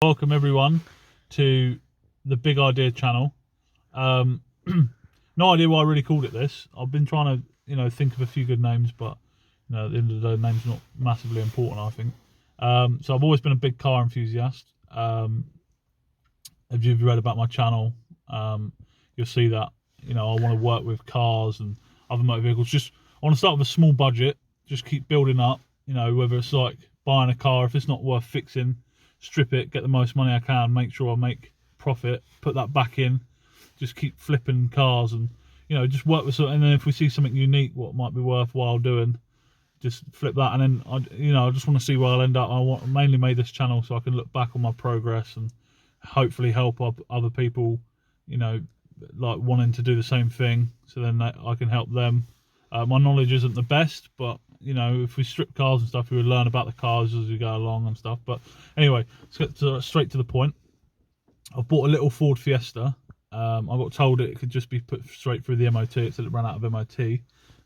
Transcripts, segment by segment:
Welcome everyone to the Big Idea channel. No idea why I really called it this. I've been trying to, think of a few good names, but at the end of the day, name's not massively important, I think. So I've always been a big car enthusiast. If you've read about my channel, you'll see that I want to work with cars and other motor vehicles. I want to start with a small budget, just keep building up. Whether it's like buying a car, if it's not worth fixing, strip it, get the most money I can, make sure I make profit, put that back in, just keep flipping cars and just work with something. And then if we see something unique what might be worthwhile doing, just flip that. And then I just want to see where I'll end up. Mainly made this channel so I can look back on my progress and hopefully help other people like wanting to do the same thing, so then I can help them. My knowledge isn't the best, but if we strip cars and stuff, we would learn about the cars as we go along and stuff. But anyway, let's get straight to the point. I've bought a little Ford Fiesta. I got told it could just be put straight through the MOT. It said it ran out of MOT,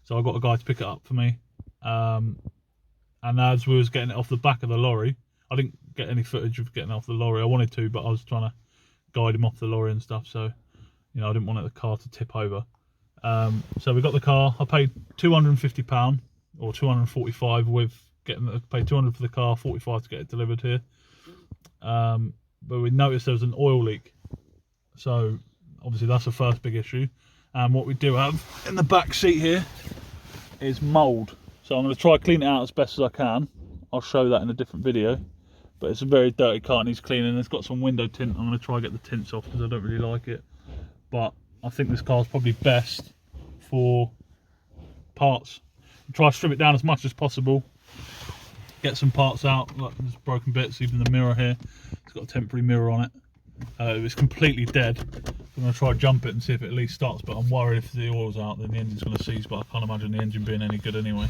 so I got a guy to pick it up for me. And as we was getting it off the back of the lorry, I didn't get any footage of getting it off the lorry. I wanted to, but I was trying to guide him off the lorry and stuff, so I didn't want the car to tip over. So we got the car. I paid £250 or 245 with paid 200 for the car, 45 to get it delivered here. But we noticed there was an oil leak, so obviously that's the first big issue. And what we do have in the back seat here is mould, so I'm going to try to clean it out as best as I can. I'll show that in a different video, but it's a very dirty car and needs cleaning. It's got some window tint. I'm going to try to get the tints off because I don't really like it, but I think this car is probably best for parts. Try to strip it down as much as possible, get some parts out, like there's broken bits, even the mirror here, it's got a temporary mirror on it. It's completely dead. I'm going to try to jump it and see if it at least starts, but I'm worried if the oil's out then the engine's going to seize, but I can't imagine the engine being any good anyway.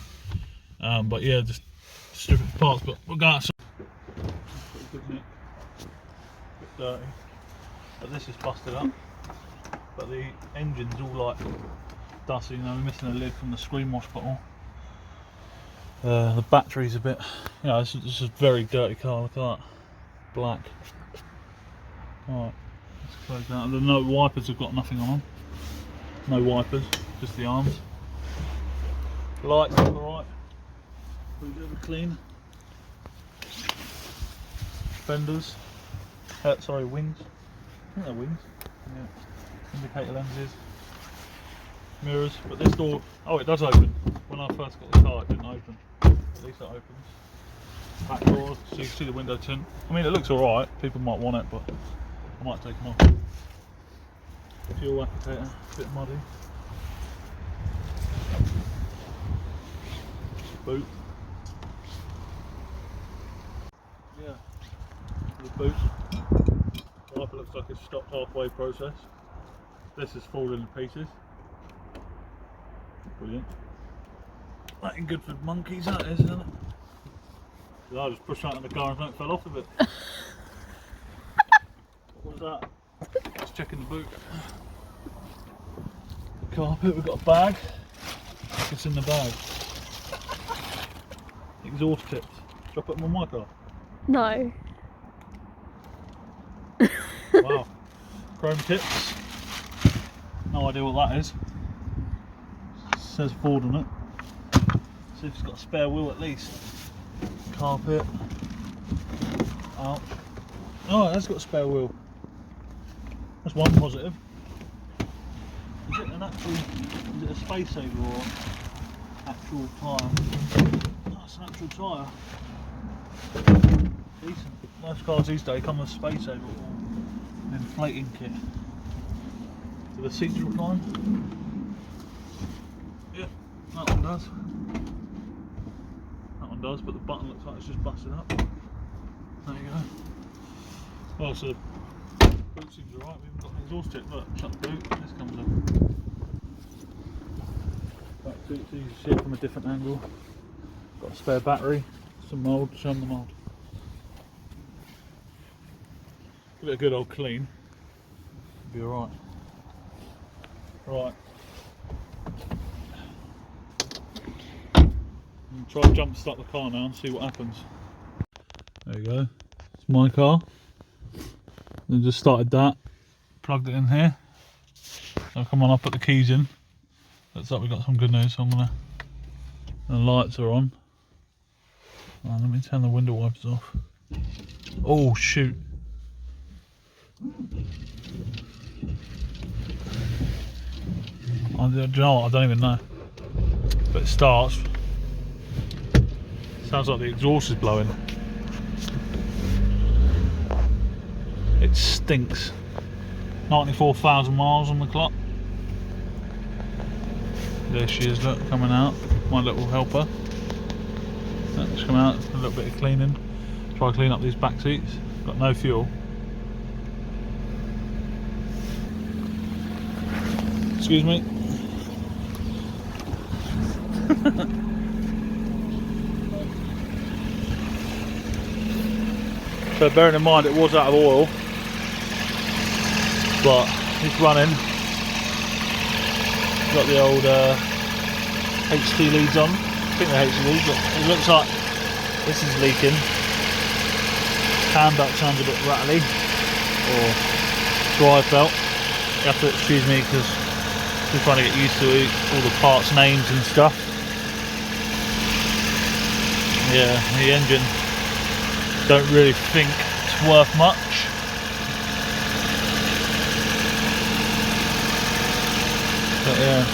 But yeah, just strip it for parts, but we'll go outside. Good nick, bit dirty, but this is busted up. But the engine's all like dusty, we're missing a lid from the screen wash bottle. The battery's a bit, this is a very dirty car, look at that, black. Alright, let's close that. The no wipers have got nothing on them. No wipers, just the arms. Lights are alright, pretty good of a clean. Fenders, wings, I think they're wings, yeah. Indicator lenses, mirrors, but this door, it does open. When I first got the car it didn't open, at least it opens. Back doors, so you can see the window tint. I mean, it looks alright, people might want it, but I might take them off. Fuel applicator, a bit muddy. Boot. Yeah, the boot. Wiper looks like it's stopped halfway process. This is falling to pieces. Brilliant. That ain't good for monkeys, that is, isn't it? I just pushed out in the car and something fell off of it. What was that? Just checking the boot. Carpet, we've got a bag. What's in the bag? Exhaust tips. Should I put them on my car? No. Wow. Chrome tips. No idea what that is. It says Ford on it. See if it's got a spare wheel at least. Carpet. Ouch. Oh, it has got a spare wheel. That's one positive. Is it a space saver or actual tyre? Oh, it's an actual tyre. Decent. Most cars these days come with a space saver or an inflating kit. Do the seats recline? Yeah, that one does. That one does, but the button looks like it's just busted up. There you go. Well, so the boot seems alright. We haven't got an exhaust tip. Look, shut the boot. This comes up. Back seat, so you can see it from a different angle. Got a spare battery, some mould. Show them the mould. Give it a good old clean. It'll be alright. Right. Try to jump start the car now and see what happens. There you go. It's my car. I just started that, plugged it in here. So come on, I'll put the keys in. Looks like we've got some good news, so I'm gonna, the lights are on. Oh, let me turn the window wipers off. Oh shoot. Do you know what? I don't even know. But it starts. Sounds like the exhaust is blowing. It stinks. 94,000 miles on the clock. There she is, look, coming out. My little helper. Let's come out, a little bit of cleaning. Try to clean up these back seats. Got no fuel. Excuse me. So bearing in mind it was out of oil, but it's running. Got the old HT leads on. I think they're HT leads, but it looks like this is leaking. Cam belt sounds a bit rattly, or drive belt. You have to excuse me because we're trying to get used to all the parts names and stuff. Yeah, the engine don't really think it's worth much. But yeah,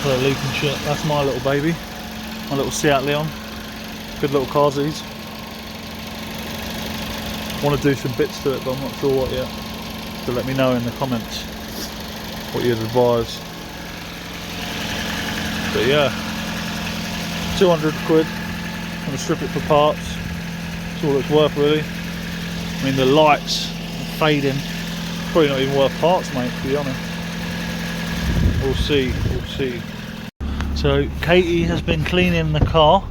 for a leaking shit. That's my little baby, my little Seat Leon. Good little cars these. Want to do some bits to it, but I'm not sure what yet. So let me know in the comments what you'd advise. But yeah, 200 quid. I'm gonna strip it for parts. That's all it's worth really. I mean the lights are fading. Probably not even worth parts, mate, to be honest. We'll see, we'll see. So Katie has been cleaning the car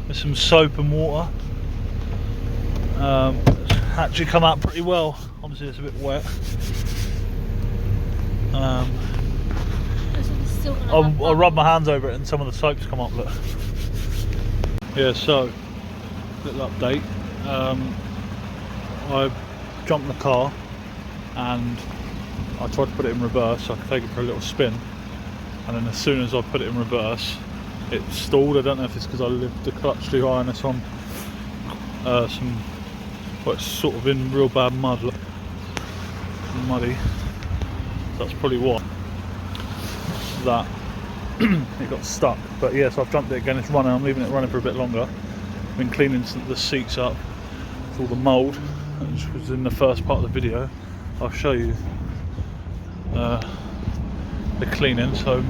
with some soap and water. It's actually come out pretty well. Obviously it's a bit wet. I'll rub my hands over it and some of the soap's come up, look. Yeah, so, little update. I jumped in the car and I tried to put it in reverse so I could take it for a little spin, and then as soon as I put it in reverse it stalled. I don't know if it's because I lifted the clutch too high and it's on well, it's sort of in real bad mud, look. Muddy, so that's probably what that it got stuck. But yeah, so I've jumped it again, it's running. I'm leaving it running for a bit longer. I've been cleaning the seats up with all the mould, which was in the first part of the video. I'll show you the cleaning. So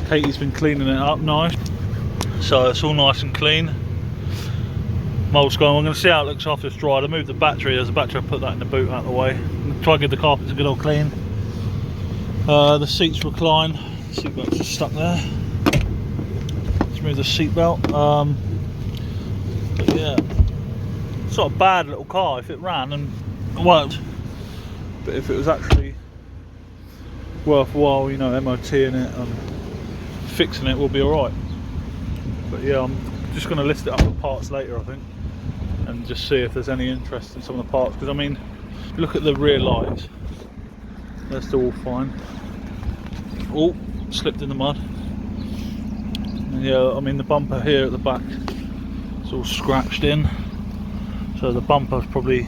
Katie's been cleaning it up nice, so it's all nice and clean. Mould's gone. I'm going to see how it looks after it's dried. I moved the battery. There's a battery. I put that in the boot out of the way. Try to give the carpets a good old clean. The seats recline. Seat belts are stuck there. Let's move the seat belt. But yeah, it's not a bad little car if it ran and worked. But if it was actually worthwhile, you know, MOTing it and fixing it, will be alright. But yeah, I'm just going to list it up for parts later, I think, and just see if there's any interest in some of the parts. Because I mean, look at the rear lights, they're still all fine. Oh, slipped in the mud. And yeah, I mean the bumper here at the back, it's all scratched in, so the bumper's probably,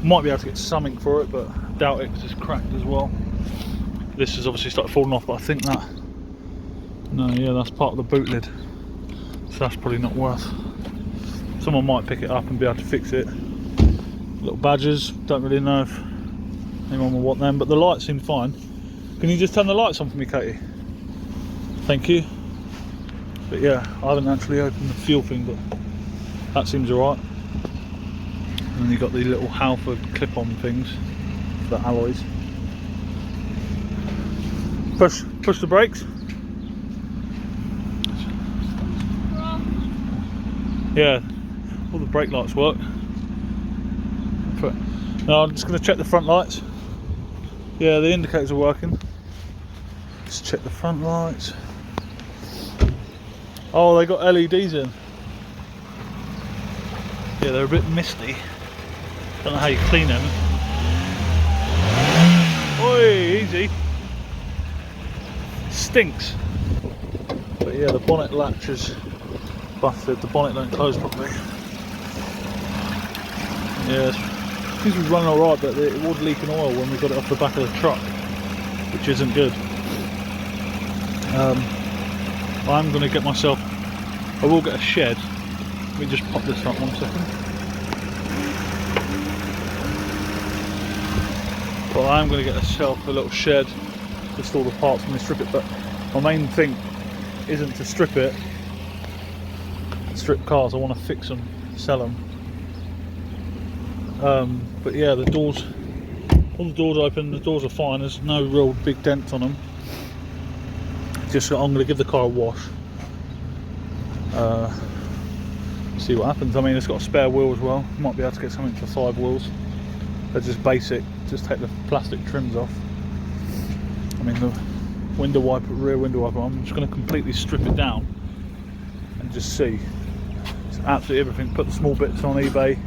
might be able to get something for it, but I doubt it because it's cracked as well. This has obviously started falling off, but I think that, no, yeah, that's part of the boot lid, so that's probably not worth. Someone might pick it up and be able to fix it. Little badges, don't really know if anyone will want them, but the lights seem fine. Can you just turn the lights on for me, Katie? Thank you. But yeah, I haven't actually opened the fuel thing, but that seems alright. And then you've got these little Halford clip-on things for the alloys. Push the brakes. Yeah, all the brake lights work. Now I'm just going to check the front lights. Yeah, the indicators are working. Let's check the front lights. Oh, they got LEDs in. Yeah, they're a bit misty. Don't know how you clean them. Oi, easy. Stinks. But yeah, the bonnet latch is busted. The bonnet don't close properly. Yeah, it seems to be running alright, but it was leaking oil when we got it off the back of the truck, which isn't good. I'm going to get myself, I will get a shed. Let me just pop this up 1 second. Well, I'm going to get myself a little shed to store the parts when we strip it, but my main thing isn't to strip it, strip cars. I want to fix them, sell them. But yeah, the doors, all the doors open, the doors are fine, there's no real big dents on them. Just, I'm going to give the car a wash, see what happens. I mean, it's got a spare wheel as well, might be able to get something for 5 wheels. They're just basic, just take the plastic trims off. I mean, the window wiper, rear window wiper, I'm just going to completely strip it down and just see. It's absolutely everything, put the small bits on eBay,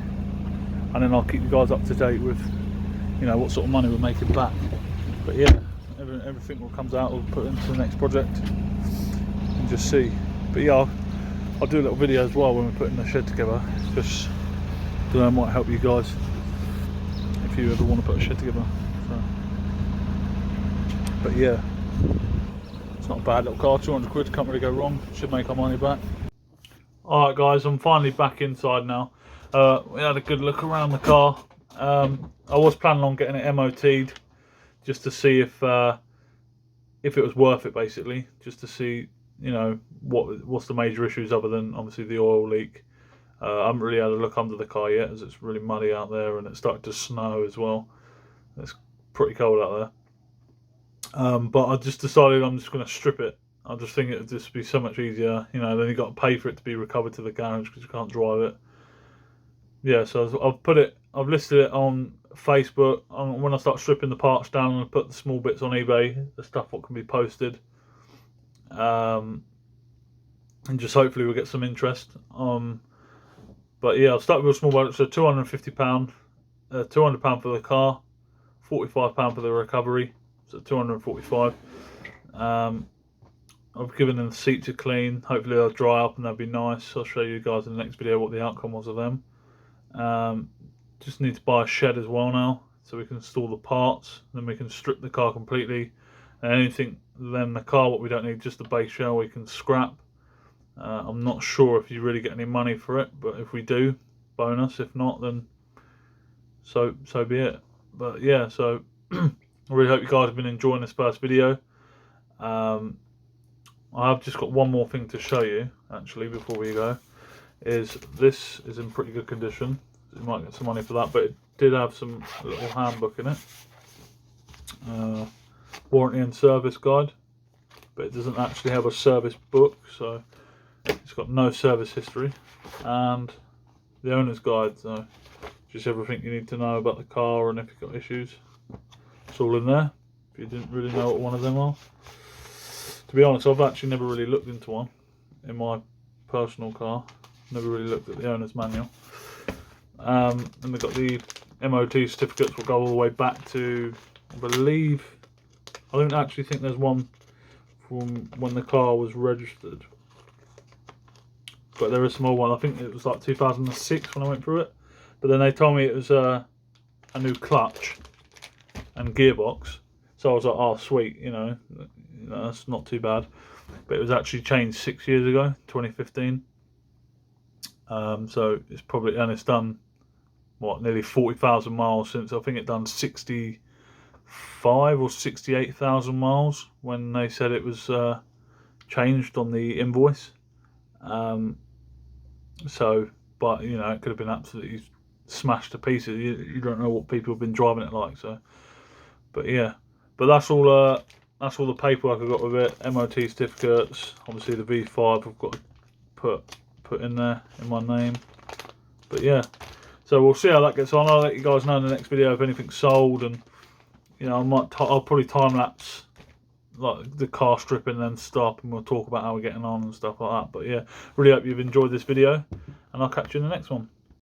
and then I'll keep you guys up to date with, you know, what sort of money we're making back. But yeah, everything that comes out we'll put into the next project and just see. But yeah, I'll do a little video as well when we're putting the shed together, just so that might help you guys if you ever want to put a shed together. So, but yeah, it's not a bad little car, 200 quid, can't really go wrong, should make our money back. Alright guys, I'm finally back inside now. We had a good look around the car. I was planning on getting it MOT'd just to see if it was worth it, basically, just to see, you know, what's the major issues other than obviously the oil leak. I haven't really had a look under the car yet, as it's really muddy out there and it's starting to snow as well. It's pretty cold out there. But I just decided I'm just going to strip it. I just think it would just be so much easier, you know. Then you've got to pay for it to be recovered to the garage because you can't drive it. Yeah, so I've listed it on Facebook. When I start stripping the parts down, and put the small bits on eBay, the stuff what can be posted, and just hopefully we'll get some interest. But yeah, I'll start with a small budget. So £250, £200 for the car, £45 for the recovery, so £245. I've given them the seats a clean. Hopefully they'll dry up and they'll be nice. I'll show you guys in the next video what the outcome was of them. Just need to buy a shed as well now, so we can store the parts. Then we can strip the car completely, and anything then the car what we don't need, just the base shell, we can scrap. I'm not sure if you really get any money for it, but if we do, bonus. If not, then so be it. But yeah, so I really hope you guys have been enjoying this first video. I've just got one more thing to show you actually before we go. This is in pretty good condition. You might get some money for that, but it did have some little handbook in it, warranty and service guide, but it doesn't actually have a service book, so it's got no service history, and the owner's guide, so just everything you need to know about the car and if you've got issues. It's all in there if you didn't really know what one of them are. To be honest, I've actually never really looked into one in my personal car. Never really looked at the owner's manual. And we've got the MOT certificates will go all the way back to, I believe, I don't actually think there's one from when the car was registered, but there is a small one. I think it was like 2006 when I went through it, but then they told me it was a new clutch and gearbox, so I was like, oh sweet, you know, that's not too bad. But it was actually changed 6 years ago, 2015. So it's probably, and it's done what, nearly 40,000 miles since. I think it done 65 or 68,000 miles when they said it was changed on the invoice. So, but you know, it could have been absolutely smashed to pieces. You don't know what people have been driving it like. So, but yeah, but that's all the paperwork I got with it. MOT certificates, obviously the V5 I've got to put in there in my name. But yeah, so we'll see how that gets on. I'll let you guys know in the next video if anything's sold, and you know, I'll probably time lapse like the car stripping and then stop, and we'll talk about how we're getting on and stuff like that. But yeah, really hope you've enjoyed this video, and I'll catch you in the next one.